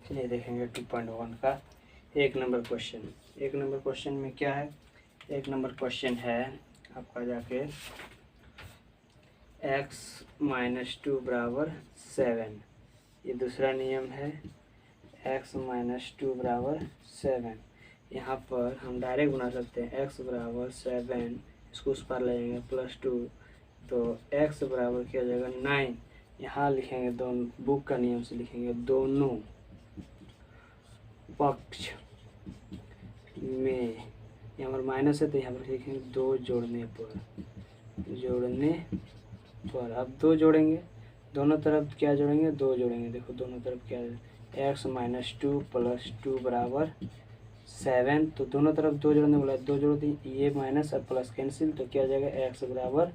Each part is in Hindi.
चलिए देखेंगे 2.1 का 1 नंबर क्वेश्चन। 1 नंबर क्वेश्चन में क्या है? 1 नंबर क्वेश्चन है आपका जाके x - 2 बराबर 7। ये दूसरा नियम है x - 2 बराबर 7। यहाँ पर हम डायरेक्ट बना सकते हैं x बराबर 7, इसको उस पर ले जाएंगे +2, तो x बराबर क्या हो जाएगा 9। यहाँ लिखेंगे दोनों, बुक का नियम से लिखेंगे दोनों पक्ष में, यहाँ पर माइनस है तो यहाँ पर लिखेंगे 2 जोड़ने पर अब 2 जोड़ेंगे, दोनों तरफ क्या जोड़ेंगे 2 जोड़ेंगे। देखो दोनों तरफ क्या है x - 2 + 2 बराबर 7, तो दोनों तरफ 2 जोड़ने बोला, 2 जोड़ दी, ये माइनस और प्लस कैंसिल, तो क्या हो जाएगा x बराबर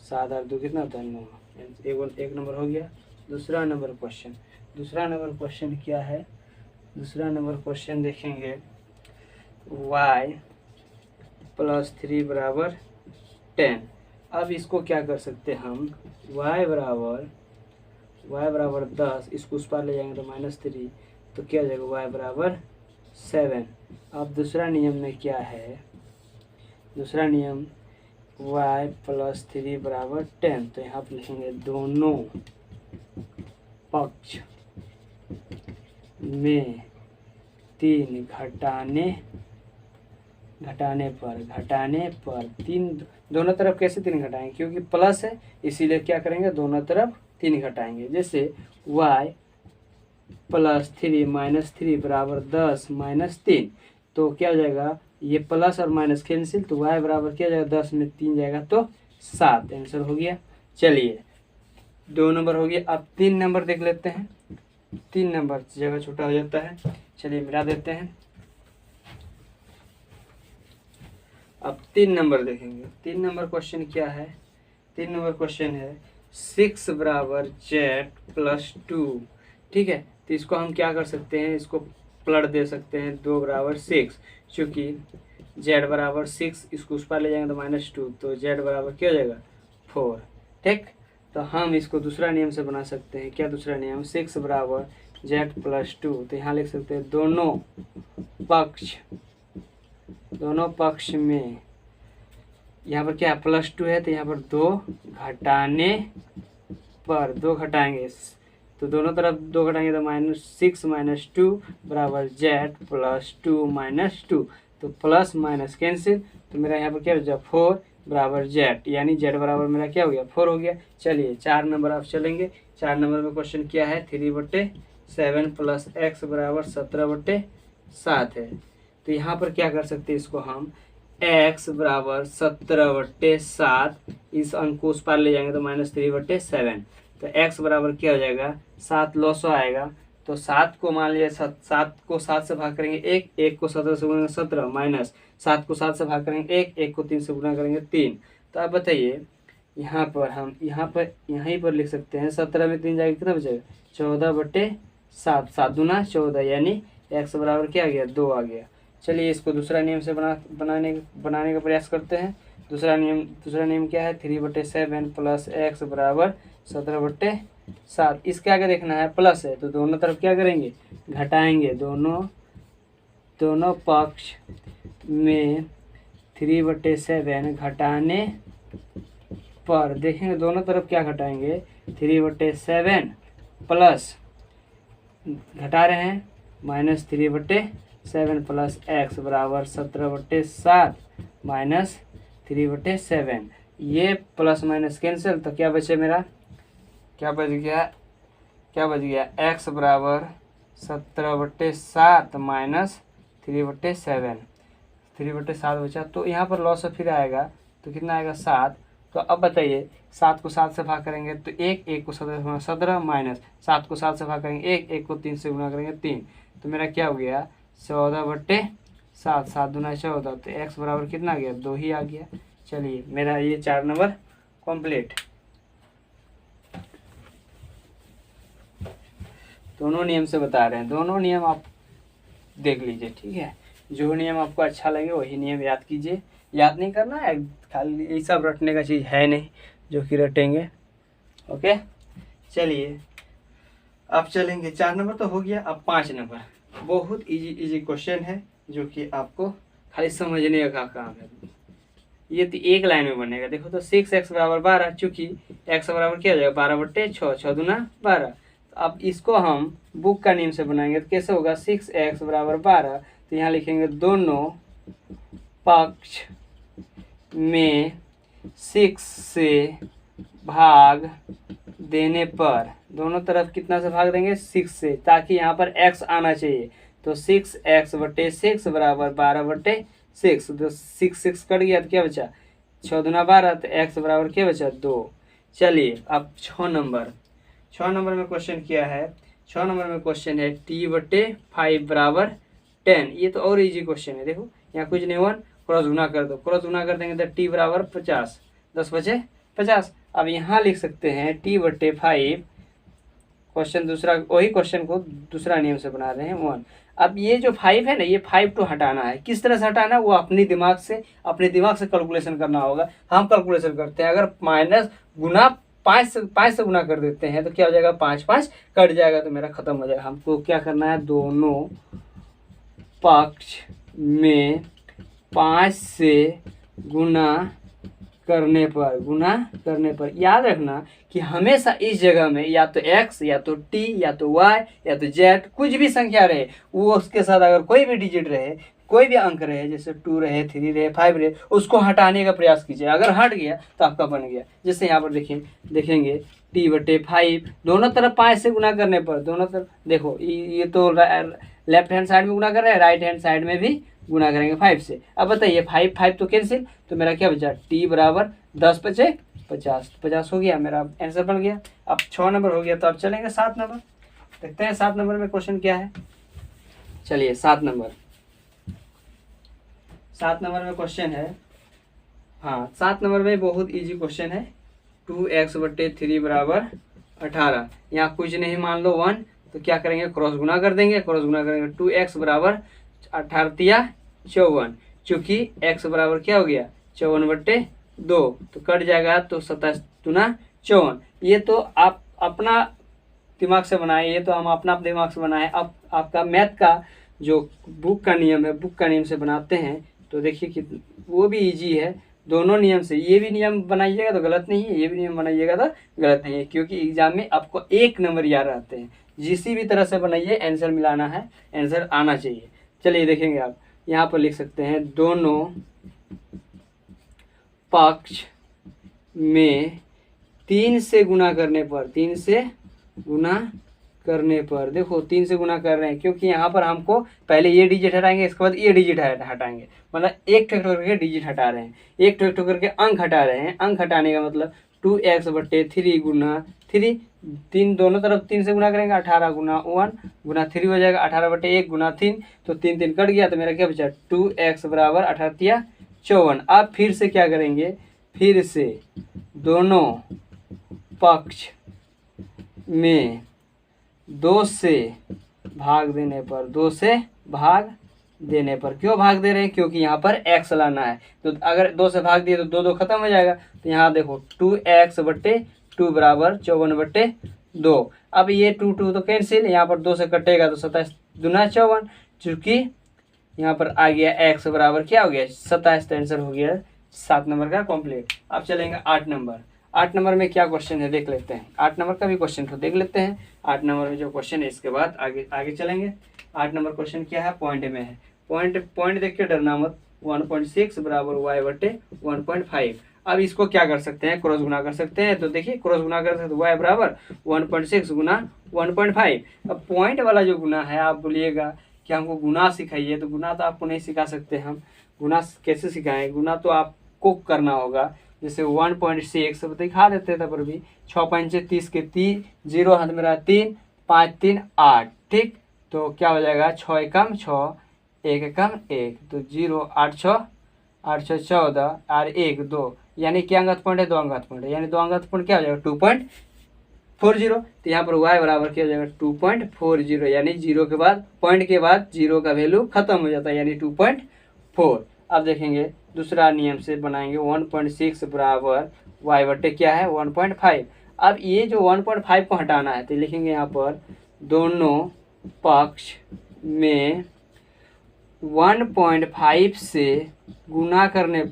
7 और 2 कितना होता है 9। एक नंबर हो गया। दूसरा नंबर क्वेश्चन क्या है? दूसरा नंबर क्वेश्चन देखेंगे y + 3 बराबर 10। अब इसको क्या कर सकते हैं हम, y बराबर 10, इसको उस पार ले जाएंगे तो -3, तो क्या हो जाएगा y बराबर 7। अब दूसरा नियम में क्या है? दूसरा नियम y + 3 बराबर 10, तो यहाँ पर लिखेंगे दोनों पक्ष में 3 घटाने पर 3, दोनों तरफ कैसे 3 घटाएंगे? क्योंकि प्लस है इसीलिए क्या करेंगे, दोनों तरफ 3 घटाएंगे। जैसे y + 3 - 3 बराबर 10 - 3, तो क्या हो जाएगा, ये प्लस और माइनस कैंसिल, तो y बराबर क्या हो जाएगा 10 में 3 जाएगा तो 7, आंसर हो गया। चलिए 2 नंबर हो गया। अब 3 नंबर देख लेते हैं। 3 नंबर जगह छोटा हो जाता है, चलिए मिला देते हैं। अब 3 नंबर देखेंगे। 3 नंबर क्वेश्चन क्या है? 3 नंबर क्वेश्चन है 6 बराबर z + 2। ठीक है, तो इसको हम क्या कर सकते हैं, इसको पलट दे सकते हैं 2 बराबर 6, क्योंकि z बराबर 6, इसको उस पर ले जाएंगे तो -2, तो z बराबर क्या हो जाएगा 4। ठीक, तो हम इसको दूसरा नियम से बना सकते हैं। क्या दूसरा नियम? 6 बराबर z + 2, तो यहाँ लिख सकते हैं दोनों पक्ष में, यहाँ पर क्या +2 है तो यहाँ पर 2 घटाने पर 2 घटाएंगे, तो दोनों तरफ 2 घटाएंगे तो -6 - 2 बराबर z + 2 - 2, तो प्लस माइनस कैंसिल, तो मेरा यहाँ पर क्या हो जाएगा 4 बराबर z, यानी z बराबर मेरा क्या हो गया 4 हो गया। चलिए 4 नंबर आप चलेंगे। 4 नंबर में क्वेश्चन क्या है? 3/7 + x बराबर 17/7 है। तो यहाँ पर क्या कर सकते हैं, इसको हम x बराबर 17/7, इस अंक को उस पार ले जाएंगे तो -3/7, तो x बराबर क्या हो जाएगा 7, लॉसो आएगा, तो 7 को मान लिया 7 को 7 से भाग करेंगे 1 को 17 से गुणा 17, माइनस 7 को 7 से भाग करेंगे 1 को 3 से गुणा करेंगे 3। तो आप बताइए यहाँ पर हम यहीं पर लिख सकते हैं 17 में 3 जाएगा कितना बचेगा 14/7, 7 दूना 14, यानी x बराबर क्या आ गया 2 आ गया। चलिए इसको दूसरा नियम से बनाने का प्रयास करते हैं। दूसरा नियम क्या है? 3/7 + x बराबर 17/7। इसके आगे देखना है प्लस है, तो दोनों तरफ क्या करेंगे घटाएंगे, दोनों पक्ष में 3/7 घटाने पर देखेंगे दोनों तरफ क्या घटाएंगे, 3/7 प्लस घटा रहे हैं -3/7 + x बराबर 17/7 -3/7, ये प्लस माइनस कैंसिल, तो क्या बचे मेरा, क्या बच गया x बराबर 17/7 -3/7, 3/7 बचा, तो यहाँ पर लॉस फिर आएगा, तो कितना आएगा 7। तो अब बताइए 7 को 7 से भाग करेंगे तो 1 को 17 से गुणा 17, माइनस 7 को 7 से भाग करेंगे 1 को 3 से गुणा करेंगे 3, तो मेरा क्या हो गया 14/7, 7 दूना 14, तो x बराबर कितना आ गया 2 ही आ गया। चलिए मेरा ये 4 नंबर कंप्लीट। दोनों नियम से बता रहे हैं, दोनों नियम आप देख लीजिए। ठीक है, जो नियम आपको अच्छा लगे वही नियम याद कीजिए, याद नहीं करना है, खाली ये सब रटने का चीज़ है नहीं जो कि रटेंगे। ओके, चलिए अब चलेंगे 4 नंबर तो हो गया। अब 5 नंबर बहुत इजी क्वेश्चन है जो कि आपको खाली समझने का काम है। ये तो एक लाइन में बनेगा। देखो तो 6x बराबर 12, चूंकि x बराबर क्या हो जाएगा 12/6, 6 दूना 12। अब इसको हम बुक का नियम से बनाएंगे तो कैसे होगा 6x बराबर 12, तो यहाँ लिखेंगे दोनों पक्ष में 6 से भाग देने पर, दोनों तरफ कितना से भाग देंगे 6 से, ताकि यहाँ पर x आना चाहिए। तो 6x/6 बराबर 12/6, तो 6 कट गया तो क्या बचा 6 दूना 12, तो x बराबर क्या बचा 2। चलिए अब 6 नंबर में क्वेश्चन क्या है। 6 नंबर में क्वेश्चन है t/5 बराबर 10। ये तो और इजी क्वेश्चन है। देखो यहाँ कुछ नहीं, 1 क्रॉस गुना कर दो, क्रॉस गुना कर देंगे तो t बराबर 50, 10 बचे 50। अब यहाँ लिख सकते हैं t/5, क्वेश्चन दूसरा, वही क्वेश्चन को दूसरा नियम से बना रहे हैं 1। अब ये जो 5 है ना, ये 5 तो हटाना है। किस तरह से हटाना है वो अपने दिमाग से कैलकुलेशन करना होगा। हम कैलकुलेशन करते हैं, अगर माइनस गुना 5 से गुना कर देते हैं तो क्या हो जाएगा 5 5 कट जाएगा, तो मेरा खत्म हो जाएगा। हमको क्या करना है, दोनों पक्ष में 5 से गुना करने पर याद रखना कि हमेशा इस जगह में या तो x या तो t या तो y या तो z कुछ भी संख्या रहे, वो उसके साथ अगर कोई भी डिजिट रहे, कोई भी अंक रहे, जैसे 2 रहे, 3 रहे, 5 रहे, उसको हटाने का प्रयास कीजिए। अगर हट गया तो आपका बन गया। जैसे यहाँ पर देखेंगे t/5, दोनों तरफ 5 से गुना करने पर, दोनों तरफ देखो ये तो लेफ्ट हैंड साइड में गुना कर रहे हैं, राइट हैंड साइड में भी गुना करेंगे 5 से। अब बताइए 5 तो कैंसिल, तो मेरा क्या बचा t बराबर 10 बचे 50, 50 हो गया, मेरा आंसर बन गया। अब 6 नंबर हो गया। तो अब चलेंगे 7 नंबर, देखते हैं 7 नंबर में क्वेश्चन क्या है। चलिए 7 नंबर में क्वेश्चन है, हाँ 7 नंबर में बहुत इजी क्वेश्चन है। 2x/3 बराबर 18, यहाँ कुछ नहीं, मान लो 1, तो क्या करेंगे क्रॉस गुना कर देंगे, 2x बराबर 18 54, चूंकि x बराबर क्या हो गया 54/2, तो कट जाएगा, तो 27 दूना 54। ये तो आप अपना दिमाग से बनाए, ये तो हम अपना दिमाग से बनाए। अब आपका मैथ का जो बुक का नियम है, बुक का नियम से बनाते हैं तो देखिए कि वो भी इजी है। दोनों नियम से, ये भी नियम बनाइएगा तो गलत नहीं है, ये भी नियम बनाइएगा तो गलत नहीं है, क्योंकि एग्जाम में आपको 1 नंबर याद रहते हैं। जिसी भी तरह से बनाइए आंसर मिलाना है, आंसर आना चाहिए। चलिए देखेंगे, आप यहाँ पर लिख सकते हैं दोनों पक्ष में 3 से गुना करने पर, 3 से गुना करने पर, देखो 3 से गुना कर रहे हैं क्योंकि यहाँ पर हमको पहले ये डिजिट हटाएंगे, इसके बाद ये डिजिट हटाएंगे, मतलब एक ठो करके डिजिट हटा रहे हैं, एक ठो करके अंक हटा रहे हैं। अंक हटाने का मतलब 2x/3 गुना 3, 3 दोनों तरफ 3 से गुना करेंगे, 18 गुना 1 गुना 3 हो जाएगा, 18/1 गुना 3, तो 3 3 कट गया, तो मेरा क्या बचा 2x बराबर 18 54। अब फिर से क्या करेंगे, फिर से दोनों पक्ष में 2 से भाग देने पर, 2 से भाग देने पर, क्यों भाग दे रहे हैं, क्योंकि यहाँ पर x लाना है। तो अगर 2 से भाग दिए तो 2 2 खत्म हो जाएगा, तो यहाँ देखो 2x/2 बराबर 54/2। अब ये 2 2 तो कैंसिल, यहाँ पर 2 से कटेगा तो 27 दूना 54, चूँकि यहाँ पर आ गया x बराबर क्या हो गया 27, तो आंसर हो गया 7 नंबर का कंप्लीट। अब चलेंगे 8 नंबर। 8 नंबर में क्या क्वेश्चन है देख लेते हैं। 8 नंबर का भी क्वेश्चन तो देख लेते हैं। 8 नंबर में जो क्वेश्चन है इसके बाद आगे चलेंगे। 8 नंबर क्वेश्चन क्या है, पॉइंट में है। पॉइंट देख के डरना मत। 1.6 बराबर y/1.5। अब इसको क्या कर सकते हैं, क्रॉस गुना कर सकते हैं। तो देखिए क्रॉस गुना कर सकते हैं, y बराबर 1.6 गुना 1.5। अब पॉइंट वाला जो गुना है, आप बोलिएगा कि हमको गुना सिखाइए, तो गुना तो आपको नहीं सिखा सकते हम। गुना कैसे सिखाएं, गुना तो आपको करना होगा। जैसे 1.6 दिखा देते हैं, तब पर भी 6 30 के 30, 0 हाथ में रहा 3, 5 3 8, ठीक। तो क्या हो जाएगा 6 एकम 6, 1 एकम 1, तो 0 8 6 8 6 14 और 1 2, यानी क्या अंगत पॉइंट है, 2 अंगत पॉइंट है, यानी 2 अंगत पॉइंट क्या हो जाएगा 2.40। तो यहाँ पर y बराबर क्या हो जाएगा 2.40, यानी 0 के बाद, पॉइंट के बाद 0 का वैल्यू खत्म हो जाता है, यानी 2.4। अब देखेंगे दूसरा नियम से बनाएंगे। 1.6 बराबर y/क्या है 1.5। अब ये जो 1.5 को हटाना है तो लिखेंगे यहाँ पर दोनों पक्ष में 1.5 से गुना करने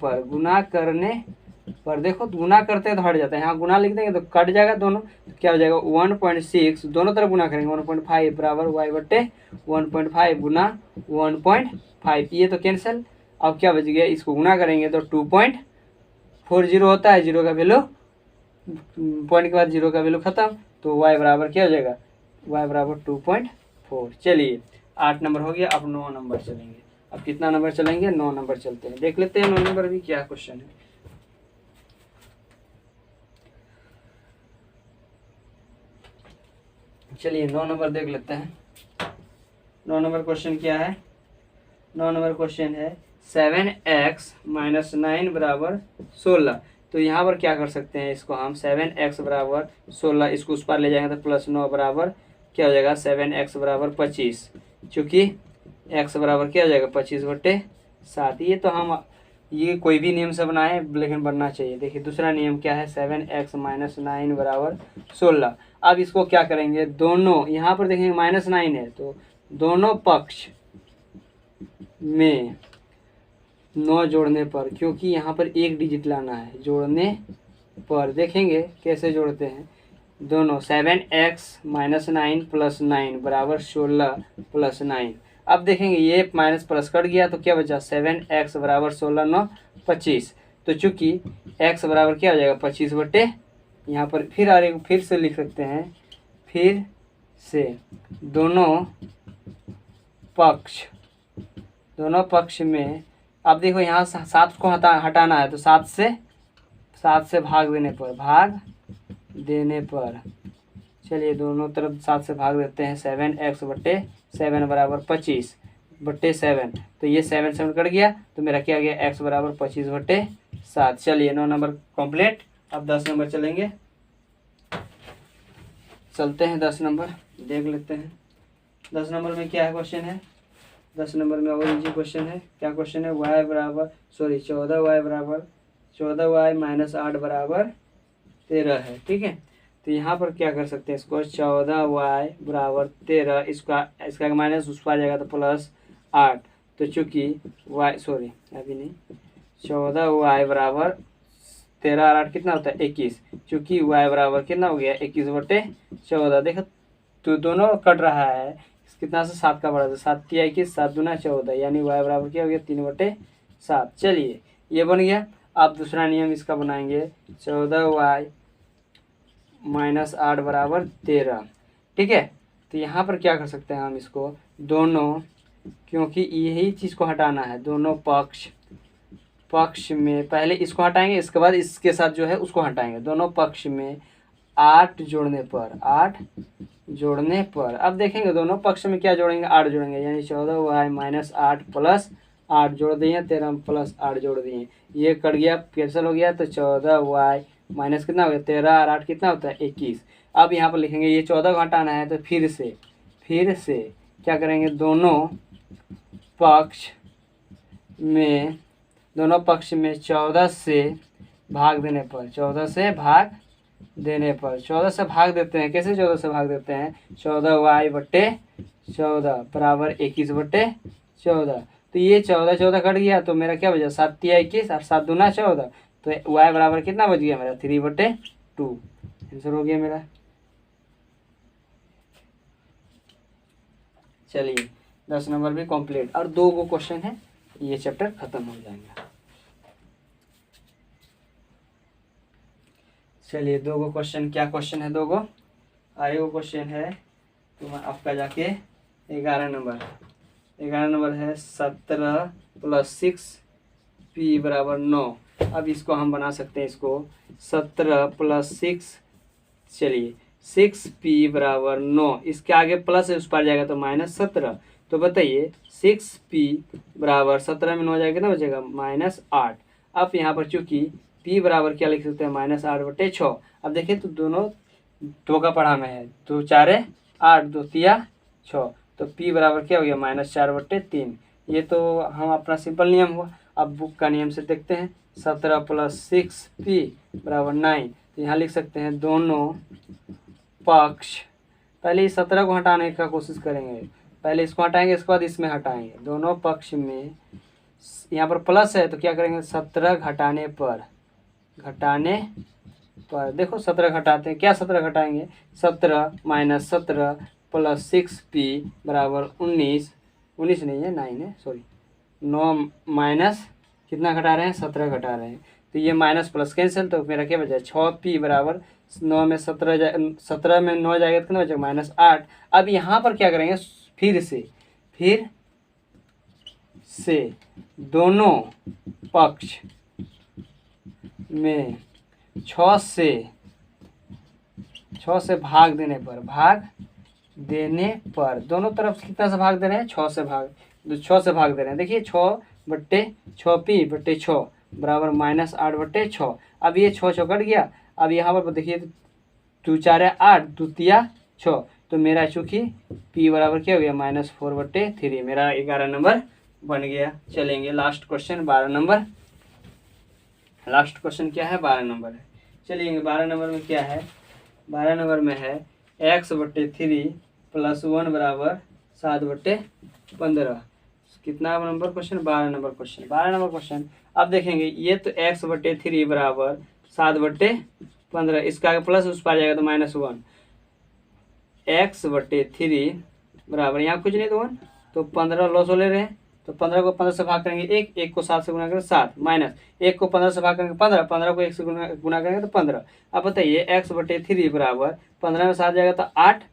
पर देखो गुना करते हैं तो हट जाता है, यहाँ गुना लिख देंगे तो कट जाएगा दोनों, तो क्या हो जाएगा 1.6 दोनों तरफ गुना करेंगे 1.5 बराबर y बट्टे 1.5 गुना 1.5, ये तो कैंसिल। अब क्या बच गया, इसको गुना करेंगे तो 2.40 होता है, जीरो का वैल्यू पॉइंट के बाद जीरो का वैल्यू खत्म, तो y बराबर क्या हो जाएगा, y बराबर 2.4। चलिए 8 नंबर हो गया। अब 9 नंबर चलेंगे। अब कितना नंबर चलेंगे, 9 नंबर चलते हैं, देख लेते हैं 9 नंबर भी क्या क्वेश्चन है। चलिए 9 नंबर देख लेते हैं। 9 नंबर क्वेश्चन क्या है, 9 नंबर क्वेश्चन है 7x माइनस 9 बराबर 16। तो यहाँ पर क्या कर सकते हैं, इसको हम 7x बराबर 16 इसको उस पर ले जाएंगे तो प्लस 9 बराबर क्या हो जाएगा 7x बराबर 25, चूँकि x बराबर क्या हो जाएगा 25/7। ये तो हम ये कोई भी नियम से बनाए लेकिन बनना चाहिए। देखिए दूसरा नियम क्या है, 7x माइनस 9 बराबर 16। अब इसको क्या करेंगे, दोनों यहाँ पर देखेंगे -9 है तो दोनों पक्ष में 9 जोड़ने पर, क्योंकि यहाँ पर एक डिजिट लाना है, जोड़ने पर देखेंगे कैसे जोड़ते हैं। दोनों 7x माइनस 9 प्लस 9 बराबर 16 प्लस 9। अब देखेंगे ये माइनस प्लस कट गया तो क्या बचा 7x बराबर 16 9 25। तो चूंकि x बराबर क्या हो जाएगा 25 बटे, यहाँ पर फिर से लिख सकते हैं, फिर से दोनों पक्ष में। अब देखो यहाँ 7 को हटाना है तो 7 से भाग देने पर चलिए दोनों तरफ 7 से भाग देते हैं। 7x बटे 7 बराबर 25 बटे 7, तो ये 7 कट गया तो मेरा क्या गया x बराबर 25/7। चलिए 9 नंबर कंप्लीट। अब 10 नंबर चलेंगे, चलते हैं 10 नंबर देख लेते हैं। 10 नंबर में क्या है क्वेश्चन है, 10 नंबर में और इजी क्वेश्चन है। क्या क्वेश्चन है, 14y माइनस 8 बराबर 13 है, ठीक है। तो यहाँ पर क्या कर सकते हैं, इसको 14y बराबर 13, इसका माइनस उस पर आ जाएगा तो प्लस 8। तो चूँकि अभी नहीं, 14y बराबर 13 और 8 कितना होता है 21, चूँकि y बराबर कितना हो गया 21/14। देखो तो दोनों कट रहा है, कितना से 7 का बढ़ा था, 7 तिया 21 7 दूना 14, यानी y बराबर क्या हो गया 3/7। चलिए ये बन गया। अब दूसरा नियम इसका बनाएंगे, 14y माइनस 8 बराबर 13, ठीक है। तो यहाँ पर क्या कर सकते हैं हम, इसको दोनों, क्योंकि यही चीज़ को हटाना है, दोनों पक्ष में पहले इसको हटाएंगे, इसके बाद इसके साथ जो है उसको हटाएंगे। दोनों पक्ष में 8 जोड़ने पर अब देखेंगे दोनों पक्ष में क्या जोड़ेंगे 8 जोड़ेंगे, यानी 14y माइनस 8 प्लस 8 जोड़ दिए, 13 प्लस 8 जोड़ दिए, ये कट गया कैंसिल हो गया। तो 14y माइनस कितना हो गया 13 और 8 कितना होता है 21। अब यहाँ पर लिखेंगे ये 14 को हटाना है तो फिर से क्या करेंगे, दोनों पक्ष में 14 से भाग देने पर 14 से भाग देते हैं। कैसे 14 से भाग देते हैं, 14y बटे 14 बराबर 21/14। तो ये 14 कट गया तो मेरा क्या बचा 7 तिया 21 और 7 दूना 14, तो y बराबर कितना बच गया मेरा 3/2। आंसर हो गया मेरा। चलिए 10 नंबर भी कंप्लीट, और 2 गो क्वेश्चन है, ये चैप्टर खत्म हो जाएगा। चलिए 2 गो क्वेश्चन, क्या क्वेश्चन है 2 गो, आगे वो क्वेश्चन है तो आपका जाके 11 नंबर है 17 + 6p बराबर 9। अब इसको हम बना सकते हैं, इसको 17 + 6, चलिए 6p बराबर 9, इसके आगे प्लस है उस पर जाएगा तो -17। तो बताइए 6p बराबर 17 में 9 जाएगा कितना बचेगा -8। अब यहाँ पर चूंकि p बराबर क्या लिख सकते हैं -8/6। अब देखिए तो दोनों 2 का पढ़ा में है, 2 4 8 2 तिया 6, तो p बराबर क्या हो गया -4/3। ये तो हम अपना सिंपल नियम हुआ। अब बुक का नियम से देखते हैं, 17 + 6p बराबर 9, तो यहाँ लिख सकते हैं दोनों पक्ष, पहले इस 17 को हटाने का कोशिश करेंगे, पहले इसको हटाएंगे इसके बाद इसमें हटाएंगे। दोनों पक्ष में, यहाँ पर प्लस है तो क्या करेंगे 17 घटाने पर, देखो 17 घटाते हैं, क्या 17 घटाएंगे 17 माइनस 17 प्लस 6p बराबर 19 नहीं है 9 है सॉरी 9 माइनस कितना घटा रहे हैं 17 घटा रहे हैं, तो ये माइनस प्लस कैंसिल, तो मेरा क्या बचा 6p बराबर 9 में 17 में 9 जाएगा तो कितना बचेगा -8। अब यहाँ पर क्या करेंगे फिर से दोनों पक्ष में 6 से भाग देने पर दोनों तरफ कितना से भाग दे रहे हैं 6 से भाग दे रहे हैं। देखिए 6/6p/6 बराबर -8/6। अब ये 6 कट गया, अब यहाँ पर देखिए 2 4 8 2 6, तो मेरा चूँकि p बराबर क्या हो गया -4/3, मेरा 11 नंबर बन गया। चलेंगे last question 12 number, last question क्या है 12 नंबर है। चलिए 12 नंबर में क्या है, 12 नंबर में है x/3 + 1 बराबर 7/15। कितना नंबर क्वेश्चन 12 नंबर क्वेश्चन। अब देखेंगे ये तो x/3 बराबर 7/15, इसका आगे प्लस उस पर जाएगा तो -1, x/3 बराबर यहाँ कुछ नहीं तो 1, तो 15 लॉस हो ले रहे हैं, तो 15 को 15 से भाग करेंगे 1 को 7 से गुना करेंगे 7, माइनस 1 को 15 से भाग करेंगे 15 को 1 से गुना करेंगे तो 15। अब बताइए x/3 बराबर 15 में 7 जाएगा तो 8,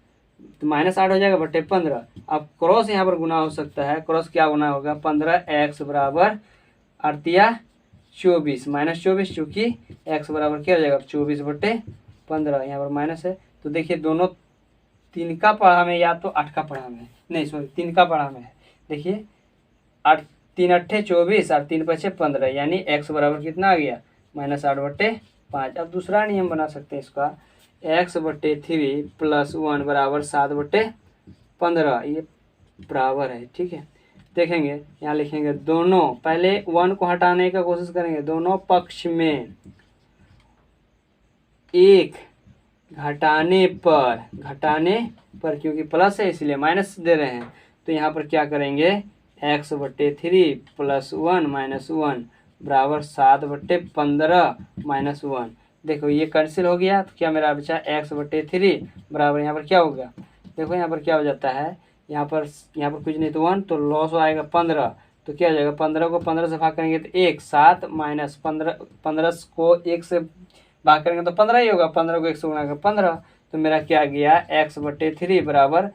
तो -8 हो जाएगा बटे 15। अब क्रॉस यहाँ पर गुना हो सकता है, क्रॉस क्या गुना होगा 15x बराबर 8 24 -24, चूँकि x बराबर क्या हो जाएगा 24/15, यहाँ पर माइनस है। तो देखिए दोनों 3 का पढ़ा में या तो 8 का पढ़ा में, नहीं सॉरी 3 का पढ़ा में है। देखिए 8 3 8 24 और 3 5 15, यानी x बराबर कितना आ गया -8/5। अब दूसरा नियम बना सकते हैं इसका, x/3 + 1 बराबर 7/15, ये बराबर है। ठीक है, देखेंगे यहाँ लिखेंगे दोनों, पहले 1 को हटाने का कोशिश करेंगे, दोनों पक्ष में 1 घटाने पर क्योंकि प्लस है इसलिए माइनस दे रहे हैं, तो यहाँ पर क्या करेंगे x/3 + 1 - 1 बराबर 7/15 - 1। देखो ये कैंसिल हो गया, तो क्या मेरा बचा x/3 बराबर यहाँ पर क्या होगा, देखो यहाँ पर क्या हो जाता है, यहाँ पर कुछ नहीं तो 1, तो लॉस आएगा 15, तो क्या हो जाएगा 15 को 15 से भाग करेंगे तो 1 7 माइनस 15 को 1 से भाग करेंगे तो 15 ही होगा, 15 को 1 से गुणा कर 15, तो मेरा क्या गया x/3 बराबर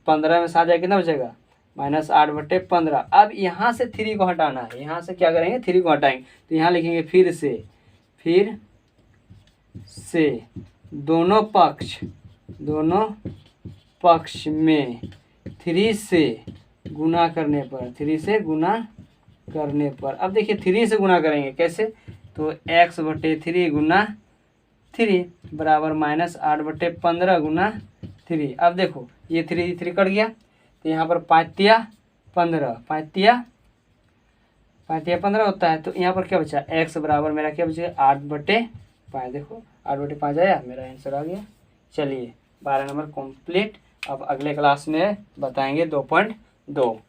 15 में 7 जाएगा कितना बचेगा -8/15। अब यहाँ से 3 को हटाना है, यहाँ से क्या करेंगे 3 को हटाएंगे, तो यहाँ लिखेंगे फिर से दोनों पक्ष में 3 से गुना करने पर, अब देखिए 3 से गुना करेंगे कैसे, तो x/3 गुना 3 बराबर -8/15 गुना 3। अब देखो ये 3 कट गया, तो यहाँ पर 5 15 होता है, तो यहाँ पर क्या बचा x बराबर मेरा क्या बचेगा 8/5। देखो 8/5 आया, मेरा आंसर आ गया। चलिए 12 नंबर कंप्लीट। अब अगले क्लास में बताएंगे 2.2।